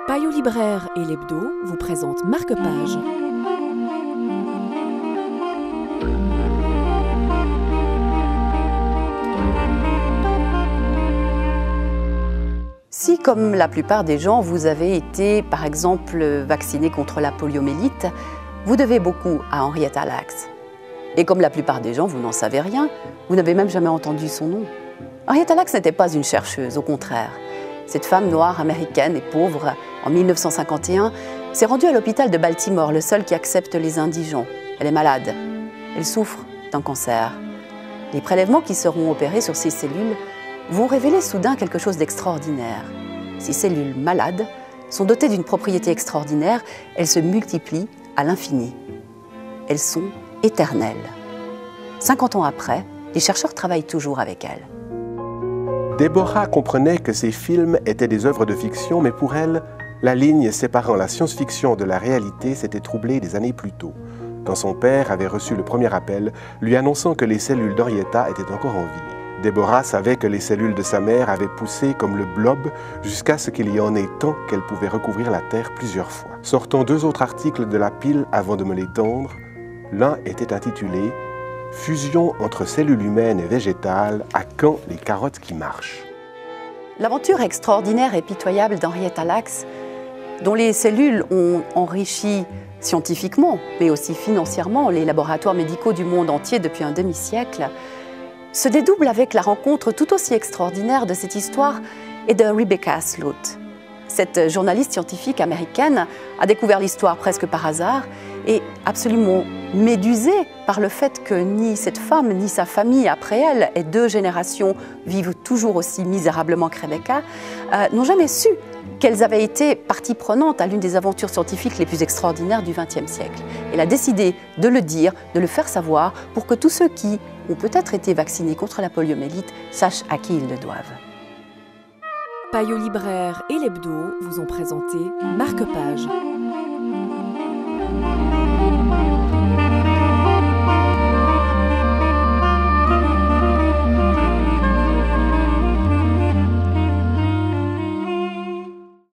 Payot Libraire et l'Hebdo vous présentent Marque-Page. Si, comme la plupart des gens, vous avez été, par exemple, vacciné contre la poliomyélite, vous devez beaucoup à Henrietta Lacks. Et comme la plupart des gens, vous n'en savez rien, vous n'avez même jamais entendu son nom. Henrietta Lacks n'était pas une chercheuse, au contraire. Cette femme noire, américaine et pauvre, en 1951, s'est rendue à l'hôpital de Baltimore, le seul qui accepte les indigents. Elle est malade. Elle souffre d'un cancer. Les prélèvements qui seront opérés sur ces cellules vont révéler soudain quelque chose d'extraordinaire. Ces cellules malades sont dotées d'une propriété extraordinaire, elles se multiplient à l'infini. Elles sont éternelles. 50 ans après, les chercheurs travaillent toujours avec elles. Deborah comprenait que ces films étaient des œuvres de fiction, mais pour elle, la ligne séparant la science-fiction de la réalité s'était troublée des années plus tôt, quand son père avait reçu le premier appel lui annonçant que les cellules d'Henrietta étaient encore en vie. Deborah savait que les cellules de sa mère avaient poussé comme le blob jusqu'à ce qu'il y en ait tant qu'elle pouvait recouvrir la Terre plusieurs fois. Sortons 2 autres articles de la pile avant de me les tendre. L'un était intitulé « Fusion entre cellules humaines et végétales, à quand les carottes qui marchent ?» L'aventure extraordinaire et pitoyable d'Henrietta Lacks, dont les cellules ont enrichi scientifiquement, mais aussi financièrement, les laboratoires médicaux du monde entier depuis un demi-siècle, se dédouble avec la rencontre tout aussi extraordinaire de cette histoire et de Rebecca Sloat. Cette journaliste scientifique américaine a découvert l'histoire presque par hasard et absolument médusée par le fait que ni cette femme ni sa famille après elle, et 2 générations vivent toujours aussi misérablement que Rebecca, n'ont jamais su qu'elles avaient été partie prenante à l'une des aventures scientifiques les plus extraordinaires du XXe siècle. Elle a décidé de le dire, de le faire savoir pour que tous ceux qui ont peut-être été vaccinés contre la poliomyélite sachent à qui ils le doivent. Payot Libraire et l'Hebdo vous ont présenté Marque-Page.